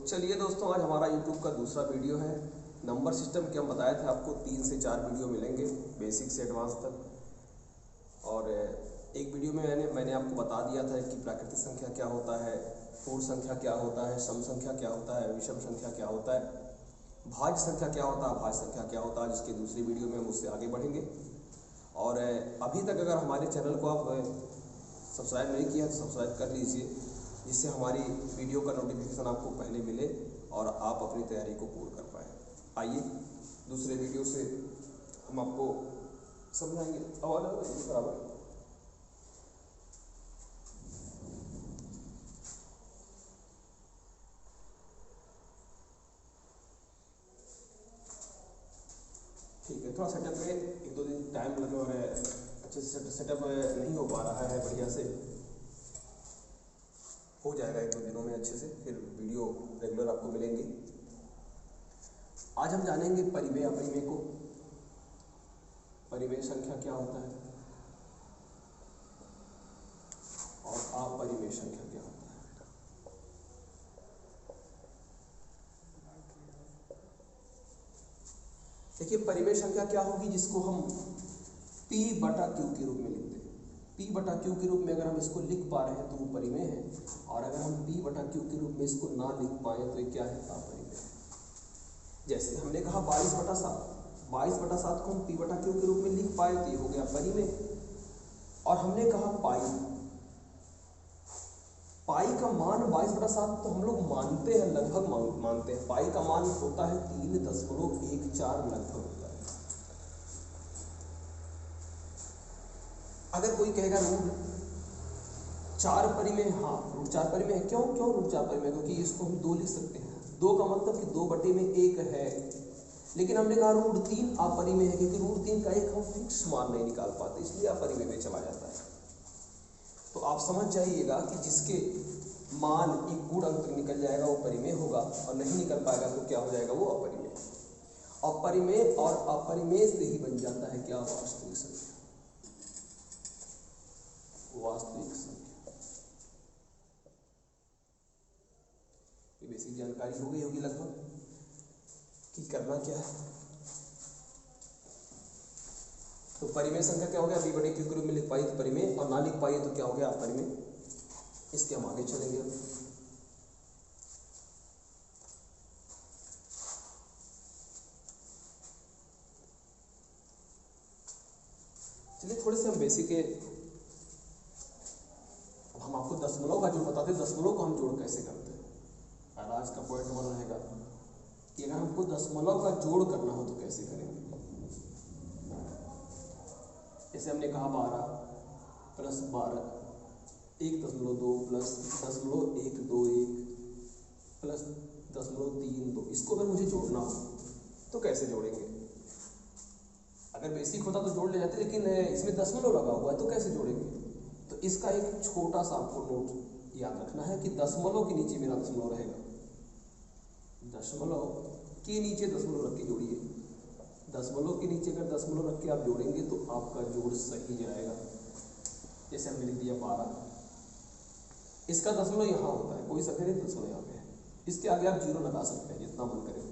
चलिए दोस्तों, आज हमारा YouTube का दूसरा वीडियो है। नंबर सिस्टम के हम बताए थे आपको 3 से 4 वीडियो मिलेंगे बेसिक से एडवांस तक। और एक वीडियो में मैंने आपको बता दिया था कि प्राकृतिक संख्या क्या होता है, पूर्ण संख्या क्या होता है, सम संख्या क्या होता है, विषम संख्या क्या होता है, भाज्य संख्या क्या होता है, भाज्य संख्या क्या होता है, जिसके दूसरी वीडियो में हम उससे आगे बढ़ेंगे। और अभी तक अगर हमारे चैनल को आप सब्सक्राइब नहीं किया तो सब्सक्राइब कर लीजिए, जिससे हमारी वीडियो का नोटिफिकेशन आपको पहले मिले और आप अपनी तैयारी को पूर्ण कर पाएँ। आइए दूसरे वीडियो से हम आपको समझाएंगे। आवाज़ बराबर ठीक है। थोड़ा सेटअप में 1-2 दिन टाइम लगे और अच्छे से सेटअप नहीं हो पा रहा है बढ़िया से। हो जाएगा 1-2 दिनों में अच्छे से, फिर वीडियो रेगुलर आपको मिलेंगी। आज हम जानेंगे परिमेय अपरिमेय को। परिमेय संख्या क्या होता है और अपरिमेय संख्या क्या होता है। देखिए, परिमेय संख्या क्या होगी, जिसको हम P/Q के रूप में लिखते हैं। P/Q के रूप में अगर हम इसको लिख पा रहे हैं तो वो परिमेय है, और अगर हम P/Q के रूप में इसको ना लिख पाए तो ये क्या है, अपरिमेय। जैसे हमने कहा 22/7, 22/7 को हम P/Q के रूप में लिख पाए तो ये हो गया परिमेय। और हमने कहा पाई का मान 22/7 तो हम लोग मानते हैं, लगभग मानते हैं। पाई का मान होता है 3.14 लगभग होता है। अगर कोई कहेगा √4 परिमेय, हाँ √4 परिमेय है। क्यों √4 परिमेय? क्योंकि इसको हम 2 लिख सकते हैं। 2 का मतलब कि 2/1 है। लेकिन हमने कहा √3 अपरिमेय है, क्योंकि √3 का एक हम फिक्स मान नहीं निकाल पाते, इसलिए अपरिमेय में चला जाता है। तो आप समझ जाइएगा कि जिसके मान एक गुण अंक निकल जाएगा वो परिमेय होगा, और नहीं निकल पाएगा तो क्या हो जाएगा, वो अपरिमेय। अपरिमेय और अपरिमेय से ही बन जाता है क्या, वास्तविक संख्या। वास्तविक संख्या ये बेसिक जानकारी हो गई होगी लगभग कि करना क्या है। तो परिमेय संख्या क्या हो गया, P/Q के रूप में लिख पाई तो परिमेय, और ना लिख पाई तो क्या हो गया, अपरिमेय। इसके हम आगे चलेंगे। चलिए थोड़े से हम बेसिक के, हम आपको दशमलव का जोड़ बताते हैं। दशमलव को हम जोड़ कैसे करते हैं, और आज का पॉइंट नंबर रहेगा कि अगर हमको दशमलव का जोड़ करना हो तो कैसे करेंगे। जैसे हमने कहा 12 + 12 1.2 + 0.121 + 0.32। इसको अगर मुझे जोड़ना हो तो कैसे जोड़ेंगे। अगर बेसिक होता तो जोड़ ले जाते, लेकिन इसमें दशमलव लगा हुआ है तो कैसे जोड़ेंगे। तो इसका एक छोटा सा आपको नोट याद रखना है कि दशमलव के नीचे मेरा दशमलव रहेगा। दशमलव के नीचे दशमलव रख के जोड़िए। दशमलव के नीचे अगर दशमलव रख के आप जोड़ेंगे तो आपका जोड़ सही जाएगा। जैसे हमने लिख दिया 12, इसका दशमलव यहाँ होता है, कोई संख्या नहीं, दशमलव यहाँ पे है। इसके आगे आप 0 लगा सकते हैं जितना मन करे।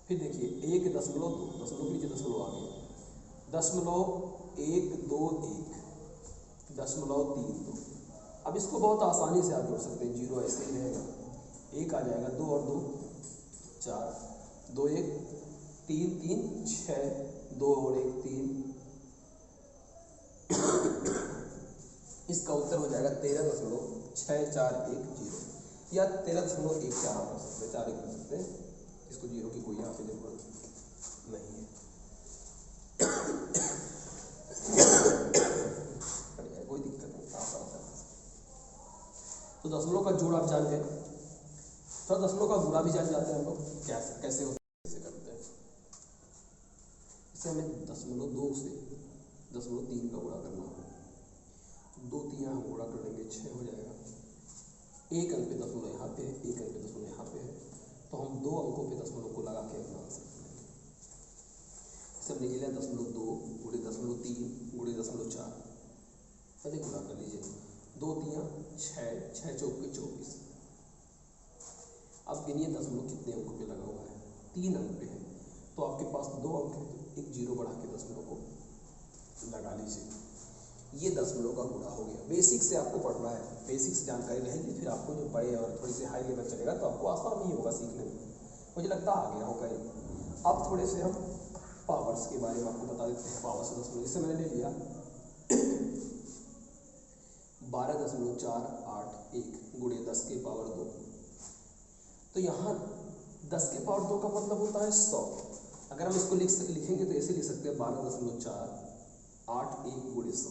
फिर देखिए 1.2, दशमलव के नीचे दशमलव आ गया, 0.121, 0.32। अब इसको बहुत आसानी से आप जोड़ सकते हैं, 0 ऐसे ही रहेगा, 1 आ जाएगा, 2 और 2 4, 2 1 3 3 6, 2 और 1 3। इसका उत्तर हो जाएगा 13.6410 या 13.14 आप कर सकते हैं, 4 कर सकते हैं। इसको 0 की कोई यहाँ पे जरूरत नहीं है। कोई दिक्कत नहीं, आसान सा। तो दशमलव का जोड़ आप जान गए, तो दशमलव का गुणा भी जान जाते हैं हम लोग कैसे होता है, कैसे करते हैं। इससे हमें 0.2 से 0.3 का गुणा करना होगा। 2 3 हम गुणा कर लेंगे, 6 हो जाएगा। एक अंक पे दशमलव यहाँ पे है, एक अंक पे दशमलव यहाँ पे है, तो हम 2 अंकों पे दशमलव को लगा के अपना आंसर करेंगे। सब निकल गया 0.2 × 0.3 × 0.4। पहले गुणा कर लीजिए, 2 3 6, 6 चौके 24, अब गिनिए दशमलव कितने अंकों पे लगा हुआ है, 3 अंक पे है, तो आपके पास 2 अंक है, तो एक जीरो बढ़ा के दशमलव को लगा लीजिए। ये दशमलव का गुणा हो गया। बेसिक से आपको पढ़ना है, बेसिक से जानकारी रहेगी, फिर आपको जो बड़े और थोड़ी सी हाई लेवल चलेगा तो आपको आसान ही होगा सीखने में। मुझे लगता आ गया होगा ये। अब थोड़े से हम पावर्स के बारे में आपको बता देते हैं। पावर से दशमलव, जैसे मैंने ले लिया 12.481 गुणे 10 के पावर 2, तो यहाँ 10 के पावर 2 का मतलब होता है 100। अगर हम इसको लिखेंगे तो ऐसे लिख सकते हैं 12.481 गुणे 100।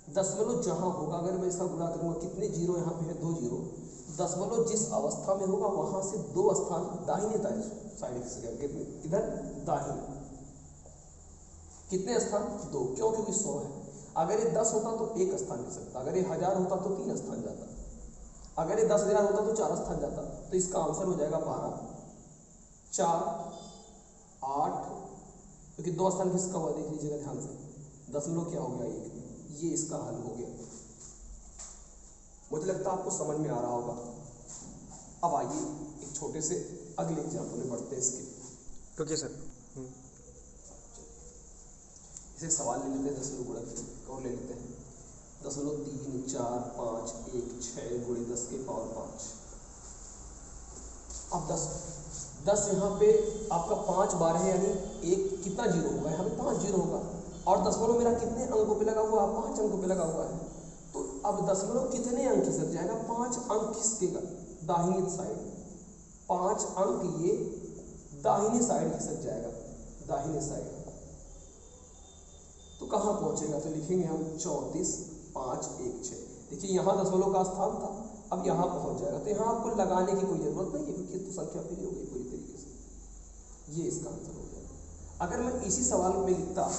दशमलव जहाँ होगा, अगर मैं इसका गुणा करूँगा, कितने जीरो यहाँ पे है, 2 जीरो। दशमलव जिस अवस्था में होगा वहाँ से 2 स्थान दाहिने साइड से गया, कितने इधर दाहिने, कितने स्थान, 2, क्यों, क्योंकि 100 है। अगर ये 10 होता तो 1 स्थान ले सकता, अगर ये 1000 होता तो 3 स्थान जाता, अगर ये 10,000 होता तो 4 स्थान जाता। तो इसका आंसर हो जाएगा 12, 4, 8, क्योंकि 2 स्थान किसका हुआ देख लीजिएगा ध्यान से, दशमलव क्या हो गया 1, ये इसका हल हो गया। मुझे लगता है आपको समझ में आ रहा होगा। अब आइए एक छोटे से अगले एग्जाम्पल में बढ़ते हैं इसके। Okay sir. इसे सवाल ले लेते हैं दशमलव गुणक और ले लेते हैं 0.34516 गुणे 10 के पावर 5। अब 10 यहाँ पे आपका 5 बार है, यानी एक कितना जीरो होगा, यहाँ पे 5 जीरो होगा, और दशमलव मेरा कितने अंकों पे लगा हुआ है, 5 अंकों पे लगा हुआ है। तो अब दशमलव कितने अंक खिसक जाएगा, 5 अंक खिसकेगा दाहिनी साइड, 5 अंक ये दाहिनी साइड खिसक जाएगा, दाहिनी साइड। तो कहाँ पहुँचेगा, तो लिखेंगे हम 34,516। देखिए यहाँ दशमलव का स्थान था, अब यहाँ पहुँच जाएगा। तो यहाँ आपको लगाने की कोई ज़रूरत नहीं है, क्योंकि तो संख्या फ्री हो गई पूरी तरीके से। ये इसका आंसर हो जाएगा। अगर मैं इसी सवाल में लिखता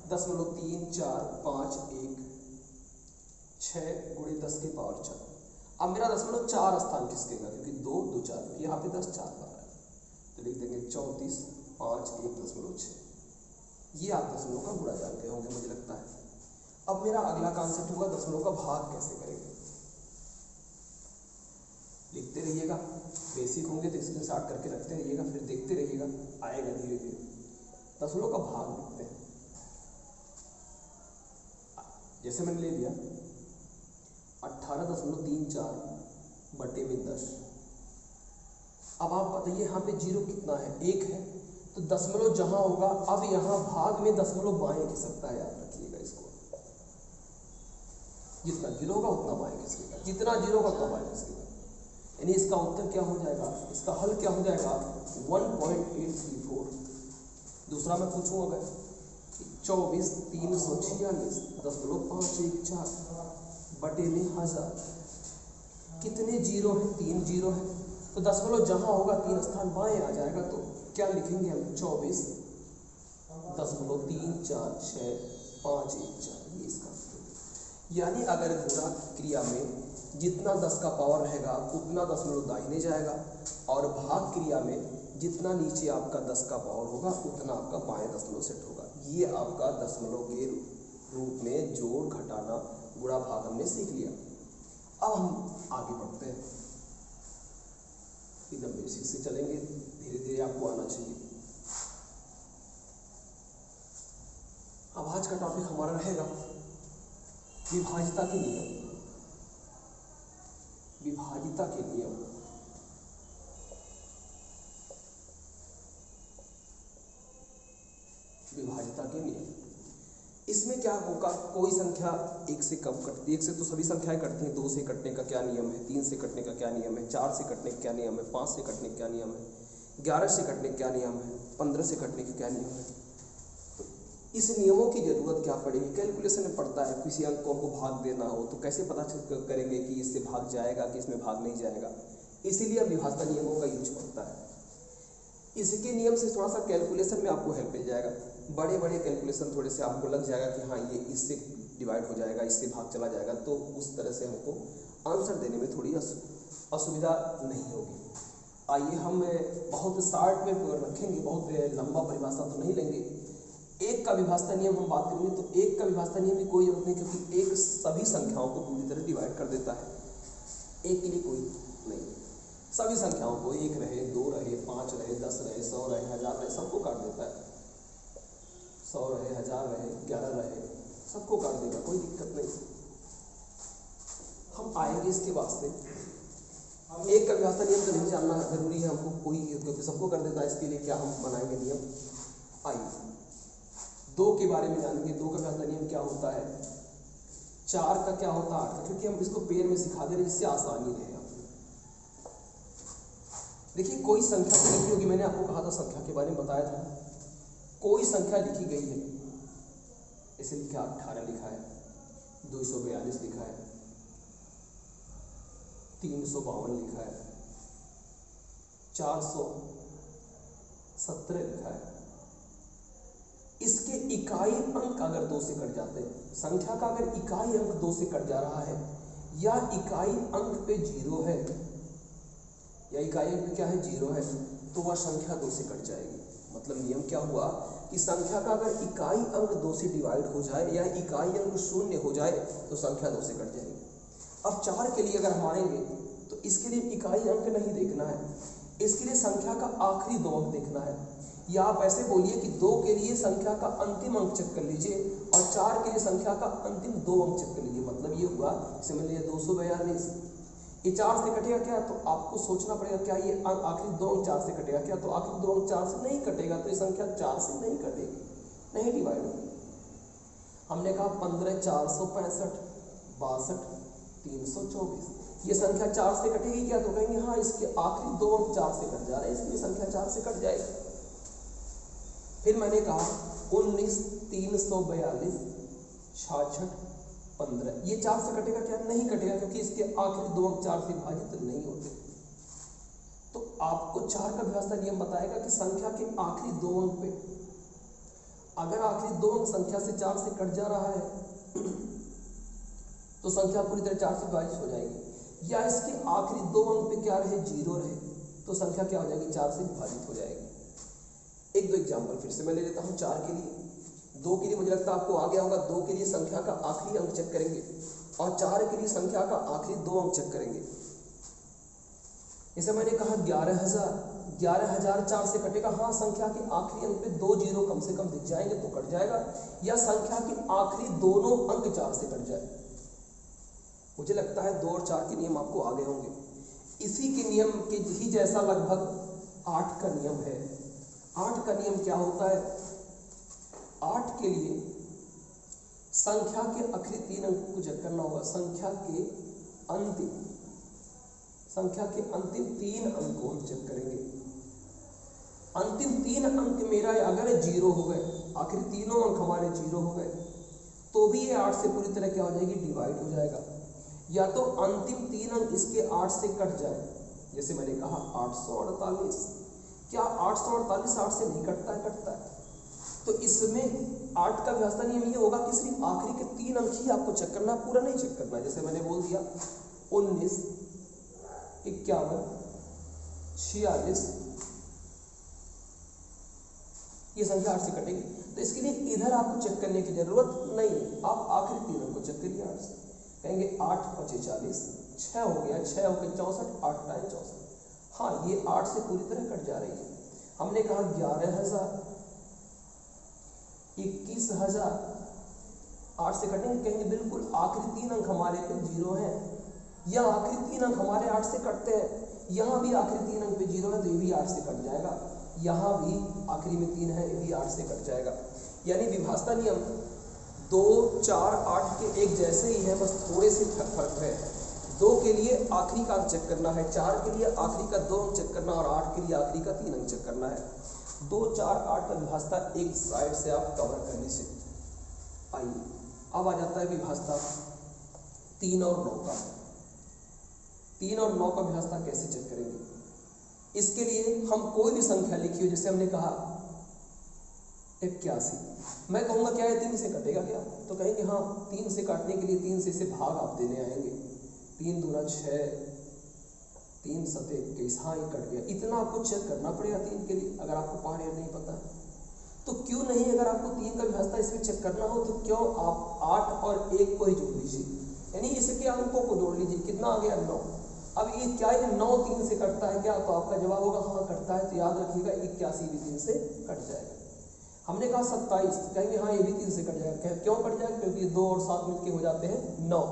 0.3451 गुणे 10 के पावर 4, अब मेरा दशमलव 4 स्थान खिसकेगा, क्योंकि 2, 2, 4, यहाँ पे 10 4 बार है, तो लिख देंगे 34,516। ये आप दशमलव का गुणा जानते होंगे मुझे लगता है। अब मेरा अगला कॉन्सेप्ट होगा दशमलव का भाग कैसे करेंगे। लिखते रहिएगा, बेसिक होंगे तो स्क्रीनशॉट करके रखते रहिएगा, फिर देखते रहिएगा, आएगा धीरे धीरे। दशमलव का भाग लिखते हैं। जैसे मैंने ले लिया 18.34 बटे में 10। अब आप बताइए यहाँ पे जीरो कितना है, 1 है, तो दशमलव जहां होगा, अब यहाँ भाग में दशमलव बाएं खिसकता है, याद रखिएगा इसको। जितना जीरो होगा उतना बाएं खिसकेगा, जितना जीरो होगा उतना बाएं खिसकेगा। यानी इसका उत्तर क्या हो जाएगा, इसका हल क्या हो जाएगा, 1.834। दूसरा मैं पूछूं अगर 24,346.514 बटे में 1000, कितने जीरो है, 3 जीरो है, तो दशमलव जहां होगा 3 स्थान बाएं आ जाएगा। तो क्या लिखेंगे हम, 24.346,514, ये इसका। यानी अगर गुणा क्रिया में जितना 10 का पावर रहेगा उतना दशमलव दाहिने जाएगा, और भाग क्रिया में जितना नीचे आपका 10 का पावर होगा उतना आपका बाएं दशमलव सेट होगा। ये आपका दशमलव के रूप में जोड़, घटाना, गुणा, भाग हमने सीख लिया। अब हम आगे बढ़ते हैं, एकदम बेसिक से चलेंगे, धीरे धीरे आपको आना चाहिए। अब आज का टॉपिक हमारा रहेगा विभाज्यता के नियम। विभाज्यता के नियम, विभाज्यता के नियम। इसमें क्या होगा, कोई संख्या 1 से कम कटती है, 1 से तो सभी संख्याएं कटती हैं, 2 से कटने का क्या नियम है, 3 से कटने का क्या नियम है, 4 से कटने का क्या नियम है, 5 से कटने का क्या नियम है, 11 से कटने का क्या नियम है, 15 से कटने का क्या नियम है। तो इस नियमों की जरूरत क्या पड़ेगी, कैलकुलेशन में पड़ता है। किसी अंकों को भाग देना हो तो कैसे पता करेंगे कि इससे भाग जाएगा कि इसमें भाग नहीं जाएगा, इसीलिए विभाज्यता नियमों का यूज पड़ता है। इसके नियम से थोड़ा सा कैलकुलेशन में आपको हेल्प मिल जाएगा। बड़े बड़े कैलकुलेशन थोड़े से आपको लग जाएगा कि हाँ ये इससे डिवाइड हो जाएगा, इससे भाग चला जाएगा, तो उस तरह से हमको आंसर देने में थोड़ी असुविधा नहीं होगी। आइए हम बहुत शार्ट में रखेंगे, बहुत लंबा परिभाषा तो नहीं लेंगे। 1 का विभाज्यता नियम हम बात करेंगे, तो 1 का विभाज्यता नियम की कोई जरूरत नहीं, क्योंकि 1 सभी संख्याओं को पूरी तरह डिवाइड कर देता है, 1 के लिए कोई नहीं। सभी संख्याओं को 1 रहे, 2 रहे, 5 रहे, 10 रहे, 100 रहे, 1000 रहे, सबको काट देता है। 100 रहे, 1000 रहे, 11 रहे, सबको काट देगा, कोई दिक्कत नहीं। हम आएंगे इसके वास्ते। एक का व्यवस्था नियम तो नहीं जानना जरूरी है हमको, कोई क्योंकि सबको कर देता है, इसके लिए क्या हम बनाएंगे नियम। आइए 2 के बारे में जानेंगे। 2 का व्यवस्था नियम क्या होता है, 4 का क्या होता है, 8 का, क्योंकि हम इसको पेड़ में सिखा दे रहे, इससे आसानी रहेगा। देखिए कोई संख्या लिखी होगी, मैंने आपको कहा था संख्या के बारे में बताया था। कोई संख्या लिखी गई है, इसे लिखा 18 लिखा है, 242 लिखा है, 352 लिखा है, 417 लिखा है। इसके इकाई अंक अगर 2 से कट जाते हैं, संख्या का अगर इकाई अंक 2 से कट जा रहा है, या इकाई अंक पे 0 है, या इकाई अंक क्या है 0 है, तो वह संख्या 2 से कट जाएगी। मतलब नियम क्या हुआ कि संख्या का अगर इकाई अंक 2 से डिवाइड हो जाए या इकाई अंक 0 हो जाए तो संख्या 2 से कट जाएगी। अब 4 के लिए अगर हम आएंगे तो इसके लिए इकाई अंक नहीं देखना है, इसके लिए संख्या का आखिरी 2 अंक देखना है। या आप ऐसे बोलिए कि 2 के लिए संख्या का अंतिम अंक चेक कर लीजिए और 4 के लिए संख्या का अंतिम 2 अंक चेक कर लीजिए। मतलब ये हुआ, समझ लीजिए 242, ये 4 से कटेगा क्या, तो आपको सोचना पड़ेगा क्या ये आखिरी 2 अंक 4 से कटेगा क्या, तो आखिरी 2 अंक 4 से नहीं कटेगा, तो ये संख्या 4 से नहीं कटेगी, नहीं डिवाइड होगी। हमने कहा 15, 465, 62, 324, ये संख्या 4 से कटेगी क्या, तो कहेंगे हाँ इसके आखिरी 2 अंक 4 से कट जा रहे हैं, इसलिए संख्या 4 से कट जाएगी। फिर मैंने कहा 19, 342, 66, 15, ये 4 से कटेगा क्या, नहीं कटेगा, क्योंकि इसके आखिरी 2 अंक 4 से विभाजित नहीं होते। तो आपको 4 का व्यवस्था नियम बताएगा कि संख्या के आखिरी 2 अंक पे अगर आखिरी 2 अंक संख्या से 4 से कट जा रहा है तो संख्या पूरी तरह 4 से विभाजित हो जाएगी, या इसके आखिरी 2 अंक पे क्या रहे 0 रहे तो संख्या क्या हो जाएगी 4 से विभाजित हो जाएगी। 1-2 एग्जाम्पल फिर से मैं ले लेता हूँ 4 के लिए। 2 के लिए मुझे लगता है आपको आ गया होगा। 2 के लिए संख्या का आखिरी अंक चेक करेंगे और 4 के लिए संख्या का आखिरी 2 अंक चेक करेंगे। जैसे मैंने कहा 11,000 4 से कटेगा, हाँ संख्या के आखिरी अंक पे 2 0 कम से कम दिख जाएंगे तो कट जाएगा, या संख्या के आखिरी दोनों अंक 4 से कट जाए। मुझे लगता है 2 और 4 के नियम आपको आ गए होंगे। इसी के नियम के ही जैसा लगभग 8 का नियम है। 8 का नियम क्या होता है, 8 के लिए संख्या के आखिरी 3 अंक को चेक करना होगा। संख्या के अंतिम 3 अंक को हम चेक करेंगे। अंतिम 3 अंक मेरा अगर 0 हो गए, आखिरी तीनों अंक हमारे 0 हो गए, तो भी ये 8 से पूरी तरह क्या हो जाएगी, डिवाइड हो जाएगा। या तो अंतिम 3 अंक इसके 8 से कट जाए, जैसे मैंने कहा 848, क्या 848 8 से नहीं कटता है, कटता है। तो इसमें 8 का व्यवस्था नियम ये होगा कि सिर्फ आखिरी के 3 अंक ही आपको चेक करना, पूरा नहीं चेक करना। जैसे मैंने बोल दिया 19, 51, 46, ये संख्या 8 से कटेगी, तो इसके लिए इधर आपको चेक करने की जरूरत नहीं है। आप आखिरी 3 अंक को चेक करिए 8 से, कहेंगे 8 5 40, 6 हो गया, 6 हो गया 64, 8 टाइम 64, हाँ ये 8 से पूरी तरह कट जा रही है। हमने कहा 11,000, 21,000 8 से कटेंगे, कहेंगे बिल्कुल आखिरी 3 अंक हमारे पे 0 है, या आखिरी 3 अंक हमारे 8 से कटते हैं, यहाँ भी आखिरी 3 अंक पे 0 है तो ये भी 8 से कट जाएगा, यहाँ भी आखिरी में 3 है, ये भी 8 से कट जाएगा। यानी विभाजता नियम 2, 4, 8 के एक जैसे ही है, बस थोड़े से फर्क है। 2 के लिए आखिरी का अंक चेक करना है, 4 के लिए आखिरी का 2 अंक चेक करना, और 8 के लिए आखिरी का 3 अंक चेक करना है। 2, 4, 8 का विभाजता एक साइड से आप कवर करने से। आइए अब आ जाता है विभाजता 3 और 9 का। 3 और 9 का विभाजता कैसे चेक करेंगे, इसके लिए हम कोई भी संख्या लिखी हो, जैसे हमने कहा 81, मैं कहूँगा क्या है 3 से कटेगा क्या, तो कहेंगे हाँ 3 से काटने के लिए 3 से इसे भाग आप देने आएंगे, 3 दूना 6, 3 सते 21, हाँ ये कट गया। इतना आपको चेक करना पड़ेगा 3 के लिए, अगर आपको पार्ट नहीं पता तो क्यों नहीं, अगर आपको 3 का व्यवस्था इसमें चेक करना हो तो क्यों आप 8 और 1 को ही जोड़ लीजिए, यानी इसके अंकों को जोड़ लीजिए, कितना आ गया 9, अब ये क्या है, 9 3 से कटता है क्या? तो आपका जवाब होगा हाँ कटता है। तो याद रखिएगा 81 भी 3 से कट जाएगा। हमने कहा 27, कहेंगे हाँ ये भी 3 से कट जाएगा। क्यों कट जाएगा? क्योंकि 2 और 7 मिलके हो जाते हैं 9,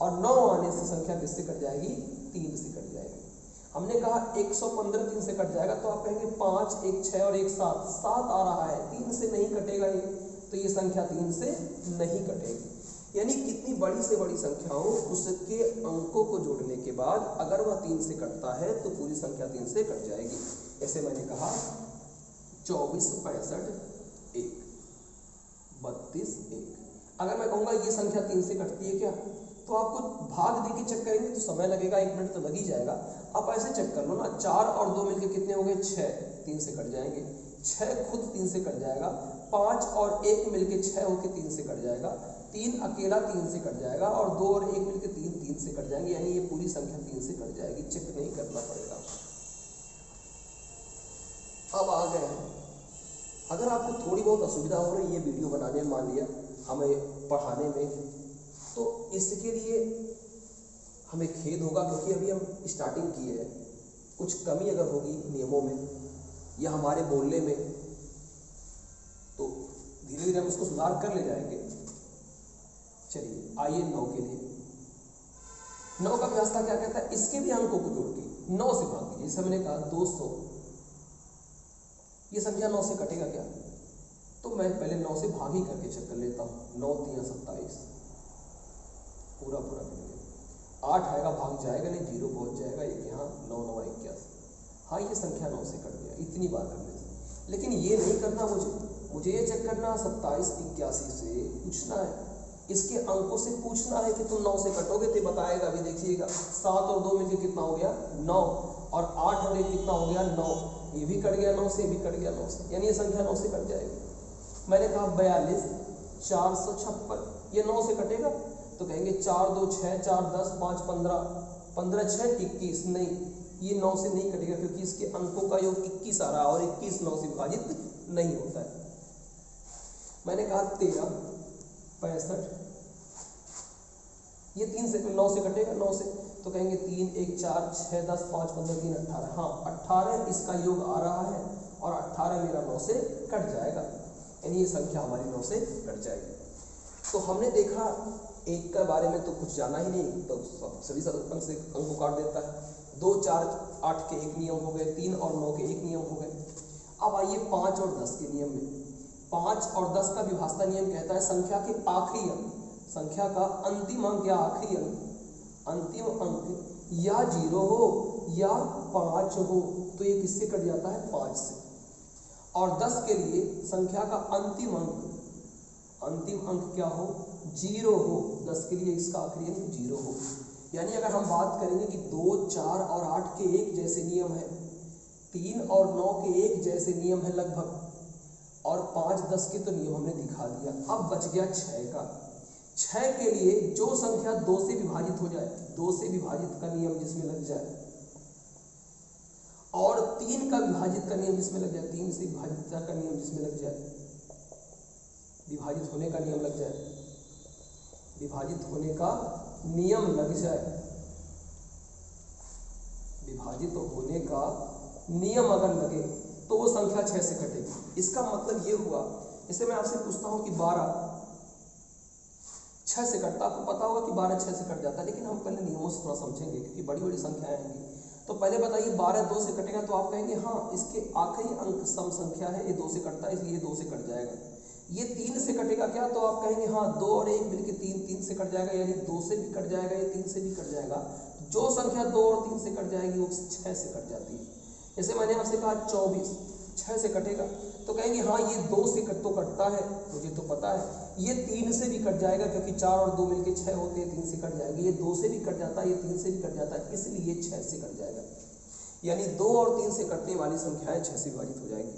और 9 आने से संख्या किससे कट जाएगी? 3 से कट जाएगी। हमने कहा 115 3 से कट जाएगा, तो आप कहेंगे 5 1 6 और 1 7, 7 आ रहा है, 3 से नहीं कटेगा ये, तो ये संख्या 3 से नहीं कटेगी। यानी कितनी बड़ी से बड़ी संख्या हो उसके अंकों को जोड़ने के बाद अगर वह 3 से कटता है तो पूरी संख्या 3 से कट जाएगी। ऐसे मैंने कहा 24 65 1 32 1। अगर मैं कहूँगा ये संख्या 3 से कटती है क्या, तो आपको भाग दे के चेक करेंगे तो समय लगेगा, 1 मिनट तो लग ही जाएगा। आप ऐसे चेक कर लो ना, 4 और 2 मिलके कितने हो गए? 6, 3 से कट जाएंगे। 6 खुद 3 से कट जाएगा। 5 और 1 मिलके 6 होके 3 से कट जाएगा। 3 अकेला 3 से कट जाएगा, और 2 और 1 मिलके 3 से कट जाएंगे। यानी ये पूरी संख्या 3 से कट जाएगी, चेक नहीं करना पड़ेगा। अब आ गए हैं, अगर आपको थोड़ी बहुत असुविधा हो रही है वीडियो बनाने में, मान लिया हमें पढ़ाने में, तो इसके लिए हमें खेद होगा, क्योंकि अभी हम स्टार्टिंग किए हैं। कुछ कमी अगर होगी नियमों में या हमारे बोलने में, तो धीरे धीरे हम उसको सुधार कर ले जाएंगे। चलिए आइए 9 के लिए। 9 का व्यवस्था क्या कहता है? इसके भी अंकों को जोड़ के 9 से भाग दीजिए। जैसे मैंने कहा 200, ये संख्या 9 से कटेगा क्या? तो मैं पहले 9 से भाग ही करके चेक कर लेता हूँ। 9 3 27, पूरा कर लिया। 8 आएगा, भाग जाएगा नहीं, 0 पहुंच जाएगा, एक यहाँ 9 9 81। हाँ ये संख्या 9 से कट गया, इतनी बार करने से। लेकिन ये नहीं करना मुझे ये चेक करना 27 81 से पूछना है, इसके अंकों से पूछना है कि तुम 9 से कटोगे तो बताएगा। अभी देखिएगा 7 और 2 मिलकर कितना हो गया? 9, और 8 और 1 कितना हो गया? 9। ये भी कट गया 9 से, ये भी कट गया 9 से, यानी ये संख्या 9 से कट जाएगी। मैंने कहा 42 456, ये 9 से कटेगा? तो कहेंगे 4 2 6 4 10 5 15, 15 6 21। नहीं, ये 9 से नहीं कटेगा, क्योंकि इसके अंकों का योग 21 आ रहा है, और 21 9 से विभाजित नहीं होता है। मैंने कहा 13 65, ये 3 से 9 से कटेगा? 9 से, तो कहेंगे 3 1 4 6 10 5 15 3 18। हाँ 18 इसका योग आ रहा है, और 18 मेरा 9 से कट जाएगा, यानी ये संख्या हमारी 9 से कट जाएगी। तो हमने देखा 1 के बारे में तो कुछ जाना ही नहीं, तो सभी अंक से अंक को काट देता है। 2 4 8 के 1 नियम हो गए, 3 और 9 के 1 नियम हो गए। अब आइए 5 और 10 के नियम में। 5 और 10 का विभाजन नियम कहता है संख्या के आखिरी अंक, संख्या का अंतिम अंक या आखिरी अंक, अंतिम अंक या 0 हो या 5 हो, तो ये किससे कट जाता है? 5 से। और 10 के लिए संख्या का अंतिम अंक क्या हो? 0 हो। 10 के लिए इसका आखिरी अंक 0 हो। यानी अगर हम बात करेंगे कि 2 4 और 8 के एक जैसे नियम है, 3 और 9 के एक जैसे नियम है लगभग, और 5 10 के तो नियम हमने दिखा दिया। अब बच गया 6 का। 6 के लिए जो संख्या 2 से विभाजित हो जाए, 2 से विभाजित का नियम जिसमें लग जाए, और 3 का विभाजित का नियम जिसमें लग जाए, 3 से विभाजित का नियम जिसमें लग जाए, विभाजित होने का नियम लग जाए, विभाजित होने का नियम लग जाए, विभाजित होने का नियम अगर लगे तो वो संख्या 6 से कटेगी। इसका मतलब ये हुआ, जैसे मैं आपसे पूछता हूँ कि 12 6 से कटता, आपको पता होगा कि 12 6 से कट जाता है, लेकिन हम पहले नियमों से थोड़ा समझेंगे, क्योंकि बड़ी बड़ी संख्याएं आएंगी। तो पहले बताइए 12 2 से कटेगा, तो आप कहेंगे हाँ इसके आखिरी अंक सम संख्या है, ये 2 से कटता है, इसलिए 2 से कट जाएगा। ये 3 से कटेगा क्या? तो आप कहेंगे हाँ 2 और 1 मिलकर 3 से कट जाएगा, यानी 2 से भी कट जाएगा, ये 3 से भी कट जाएगा। जो संख्या 2 और 3 से कट जाएगी वो 6 से कट जाती है। जैसे मैंने आपसे कहा 24 6 से कटेगा, तो कहेंगे हाँ ये 2 से तो कटता है, मुझे तो पता है। ये 3 से भी कट जाएगा, क्योंकि 4 और 2 मिलके 6 होते हैं, 3 से कट जाएंगे। ये 2 से भी कट जाता है, ये 3 से भी कट जाता है, इसलिए 6 से कट जाएगा। यानी 2 और 3 से कटने वाली संख्याएं 6 से विभाजित हो जाएंगी।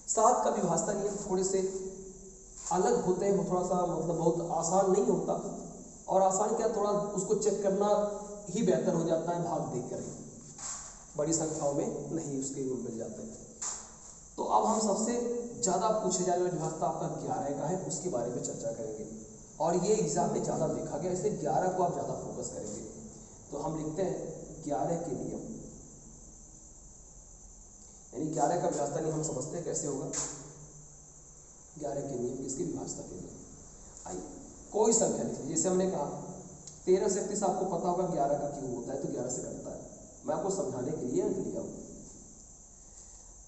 7 का विभाजन नियम थोड़े से अलग होते हैं, थोड़ा सा मतलब बहुत आसान नहीं होता, और आसान क्या, थोड़ा उसको चेक करना ही बेहतर हो जाता है, भाग देख कर। बड़ी संख्याओं में नहीं उसके रूल मिल जाते हैं। तो अब हम सबसे ज़्यादा पूछे जाने वाला विभाजन आपका 11 का है, उसके बारे में चर्चा करेंगे, और ये एग्जाम में ज़्यादा देखा गया, इसलिए 11 को आप ज़्यादा फोकस करेंगे। तो हम लिखते हैं 11 के नियम, यानी 11 का विभाजता नियम हम समझते हैं कैसे होगा। 11 के नियम किसके विभाजता के नियम। आइए कोई संख्या लिख लीजिए, जैसे हमने कहा 13 से 31 आपको पता होगा 11 का क्यों होता है, तो 11 से कटता है। मैं आपको समझाने के लिए अंक लिया हूँ।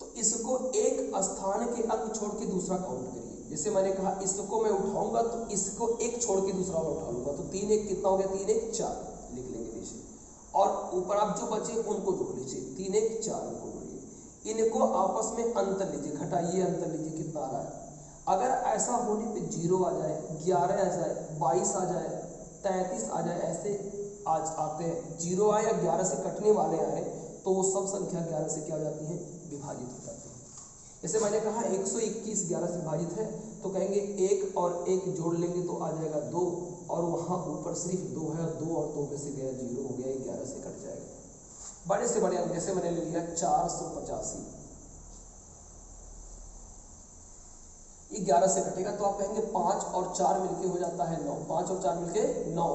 तो इसको एक स्थान के अंक छोड़ के दूसरा काउंट करिए। जैसे मैंने कहा इसको मैं उठाऊंगा तो इसको एक छोड़ के दूसरा मैं उठा लूंगा, तो 3 1 कितना हो गया, 3 1 4 लिख लेंगे नीचे, और ऊपर आप जो बचे उनको जोड़ लीजिए, 3 1 4 उनको जोड़िए। इनको आपस में अंतर लीजिए, घटाइए, अंतर लीजिए कितना आ रहा है। अगर ऐसा होने पे 0 आ जाए, 11 आ जाए, 22 आ जाए, 33 आ जाए, ऐसे आज आते हैं 0 आए या 11 से कटने वाले आए, तो वो सब संख्या 11 से क्या हो जाती है, विभाजित हो जाती है। जैसे मैंने कहा 121 11 से विभाजित है, तो कहेंगे 1 और 1 जोड़ लेंगे तो आ जाएगा 2, और वहाँ ऊपर सिर्फ 2 है, 2 और 2 में से गया 0 हो गया, 11 से कट जाएगा। बड़े से बड़े अंक जैसे मैंने ले लिया 485, ये 11 से कटेगा, तो आप कहेंगे 5 और 4 मिलके हो जाता है 9, 5 और 4 मिलके 9,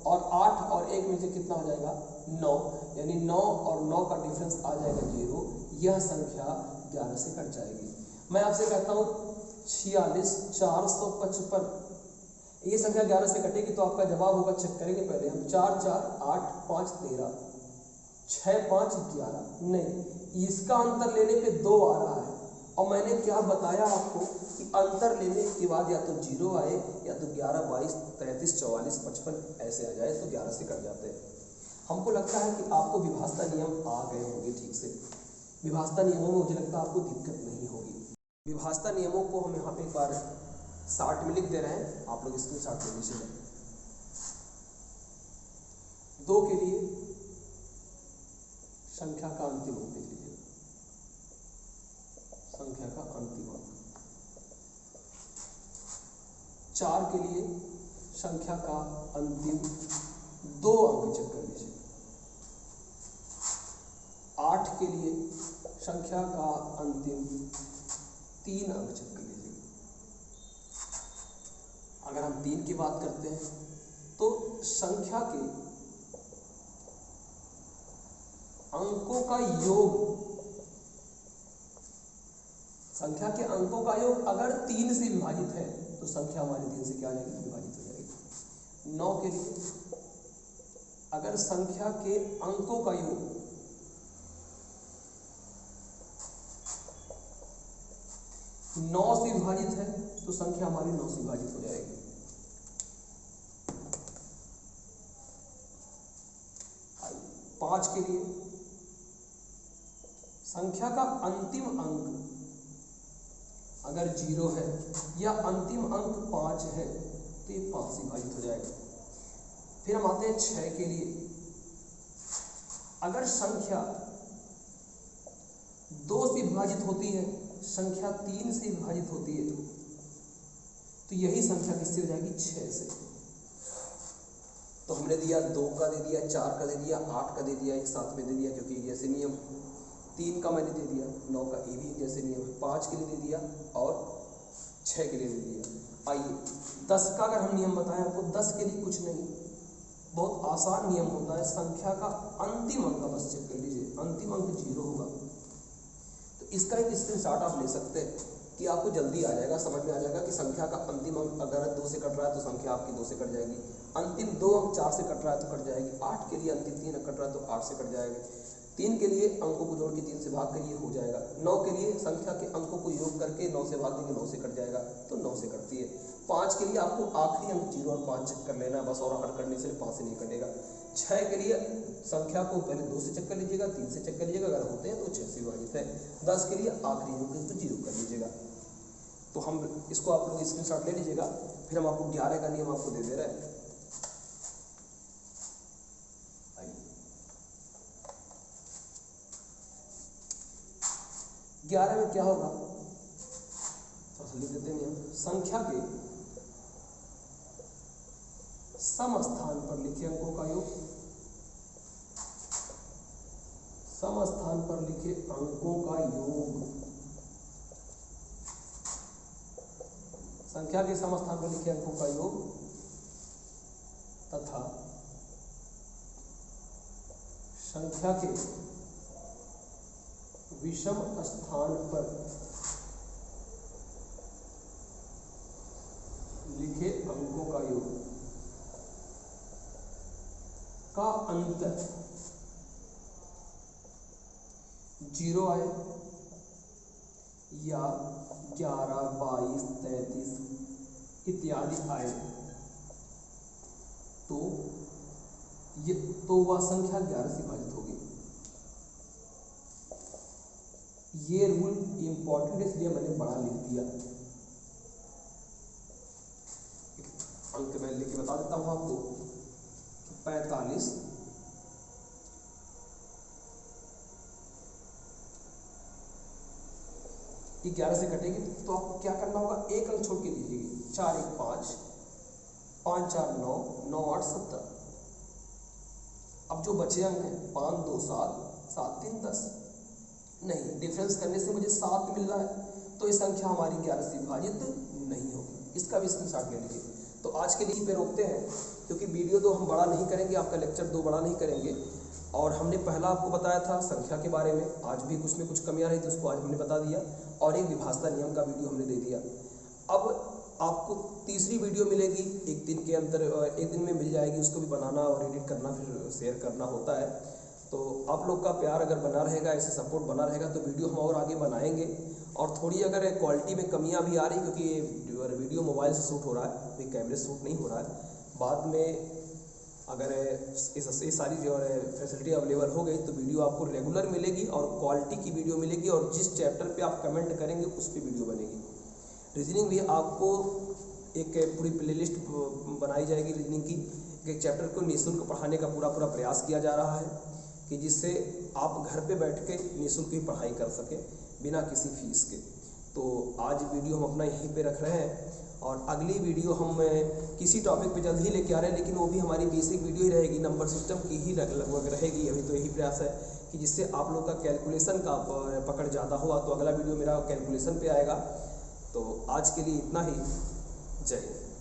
और 8 और 1 मिलके कितना हो जाएगा 9, यानी 9 और 9 का डिफरेंस आ जाएगा 0। यह संख्या 11 से कट जाएगी। मैं आपसे कहता हूँ 46 455, ये संख्या 11 से कटेगी तो आपका जवाब होगा, चेक करेंगे पहले हम, 4 4 8 5 13, 6 5 11, नहीं इसका अंतर लेने पे 2 आ रहा है, और मैंने क्या बताया आपको कि अंतर लेने के बाद या तो 0 आए या तो 11 22 33 44 55 ऐसे आ जाए, तो 11 से कट जाते हैं। हमको लगता है कि आपको विभाजता नियम आ गए होंगे ठीक से। विभाजता नियमों में मुझे लगता है आपको दिक्कत नहीं होगी। विभाजता नियमों को हम यहाँ पे एक बार शार्ट में लिख दे रहे हैं, आप लोग स्क्रीन शॉट ले लीजिए। 2 के लिए संख्या का अंतिम अंक लिख लीजिए, संख्या का अंतिम अंक। 4 के लिए संख्या का अंतिम 2 अंक चेक कर लीजिए। 8 के लिए संख्या का अंतिम 3 अंक चेक कर लीजिए। अगर हम 3 की बात करते हैं तो संख्या के अंकों का योग, संख्या के अंकों का योग अगर 3 से विभाजित है तो संख्या हमारी 3 से क्या आ जाएगी, विभाजित हो जाएगी। 9 के लिए अगर संख्या के अंकों का योग 9 से विभाजित है तो संख्या हमारी 9 से विभाजित हो जाएगी। पाँच के लिए संख्या का अंतिम अंक अगर 0 है या अंतिम अंक 5 है तो ये 5 से विभाजित हो जाएगा। फिर हम आते हैं 6 के लिए, अगर संख्या 2 से विभाजित होती है, संख्या 3 से विभाजित होती है, तो यही संख्या किससे हो जाएगी, 6 से। तो हमने दिया 2 का दे दिया, 4 का दे दिया, 8 का दे दिया, एक साथ में दे दिया क्योंकि जैसे नियम। 3 का मैंने दे दिया, 9 का ये भी जैसे नियम, 5 के लिए दे दिया और 6 के लिए दे दिया। आइए 10 का अगर हम नियम बताएं आपको, 10 के लिए कुछ नहीं, बहुत आसान नियम होता है। संख्या का अंतिम अंक बस चेक कर लीजिए, अंतिम अंक 0 होगा। तो इसका एक स्क्रीनशॉट आप ले सकते हैं कि आपको जल्दी आ जाएगा, समझ में आ जाएगा कि संख्या का अंतिम अंक अगर 2 से कट रहा है तो संख्या आपकी 2 से कट जाएगी। अंतिम 2 अंक 4 से कट रहा है तो कट जाएगी। 8 के लिए अंतिम 3 अंक कट रहा है तो 8 से कट जाएगी। 3 के लिए अंकों को जोड़ के 3 से भाग करिए, हो जाएगा। 9 के लिए संख्या के अंकों को योग करके 9 से भाग देंगे, 9 से कट जाएगा, तो 9 से कटती है। 5 के लिए आपको आखिरी अंक 0 और 5 चेक कर लेना है बस, और हट करने से 5 से नहीं कटेगा। 6 के लिए संख्या को पहले 2 से चेक कर लीजिएगा, 3 से चेक कर लीजिएगा, अगर होते हैं तो 6 से विभाजित है। 10 के लिए आखिरी अंक को 0 कर लीजिएगा। तो हम इसको आप लोग स्क्रीनशॉट ले लीजिएगा। फिर हम आपको 11 का नियम आपको दे दे रहे हैं। 11 में क्या होगा, थोड़ा सा लिख देते हैं नियम। संख्या के सम स्थान पर लिखे अंकों का योग, सम स्थान पर लिखे अंकों का योग, संख्या के सम स्थान पर लिखे अंकों का योग तथा संख्या के विषम स्थान पर लिखे अंकों का योग का अंतर 0 आए या 11, 22, 33 इत्यादि आए तो वह संख्या 11 से विभाजित होगी। ये रूल इंपॉर्टेंट है, इसलिए मैंने बड़ा लिख दिया। अंक मैं लिख के बता देता हूं आपको। 45 ये 11 से कटेगी तो आपको क्या करना होगा, एक अंक छोड़ के लीजिएगी। 4 1 5, 5 4 9, 9 8 17। अब जो बचे अंक हैं 5 2 7, 7 3 10। नहीं, डिफरेंस करने से मुझे 7 मिल रहा है तो ये संख्या हमारी 11 से विभाजित नहीं होगी। इसका भी स्क्रीनशॉट ले लीजिए। तो आज के लिए पे रोकते हैं, क्योंकि वीडियो तो हम बड़ा नहीं करेंगे, आपका लेक्चर 2 बड़ा नहीं करेंगे। और हमने पहला आपको बताया था संख्या के बारे में, आज भी कुछ में कुछ कमियां रही तो उसको आज हमने बता दिया, और एक विभाजता नियम का वीडियो हमने दे दिया। अब आपको तीसरी वीडियो मिलेगी एक दिन के अंदर, एक दिन में मिल जाएगी। उसको भी बनाना और एडिट करना फिर शेयर करना होता है। तो आप लोग का प्यार अगर बना रहेगा, ऐसे सपोर्ट बना रहेगा तो वीडियो हम और आगे बनाएंगे। और थोड़ी अगर क्वालिटी में कमियां भी आ रही, क्योंकि ये वीडियो मोबाइल से शूट हो रहा है, कोई कैमरे से शूट नहीं हो रहा है। बाद में अगर ये सारी जो है फैसिलिटी अवेलेबल हो गई तो वीडियो आपको रेगुलर मिलेगी और क्वालिटी की वीडियो मिलेगी। और जिस चैप्टर पे आप कमेंट करेंगे उस पर वीडियो बनेगी। रीजनिंग भी आपको एक पूरी प्लेलिस्ट बनाई जाएगी रीजनिंग की। एक चैप्टर को निःशुल्क पढ़ाने का पूरा प्रयास किया जा रहा है कि जिससे आप घर पे बैठ के निःशुल्क ही पढ़ाई कर सकें बिना किसी फीस के। तो आज वीडियो हम अपना यहीं पे रख रहे हैं, और अगली वीडियो हम किसी टॉपिक पे जल्द ही लेके आ रहे हैं, लेकिन वो भी हमारी बेसिक वीडियो ही रहेगी, नंबर सिस्टम की ही लगभग रहेगी। अभी तो यही प्रयास है कि जिससे आप लोग का कैलकुलेशन का पकड़ ज़्यादा हुआ, तो अगला वीडियो मेरा कैलकुलेशन पे आएगा। तो आज के लिए इतना ही। जय हिंद।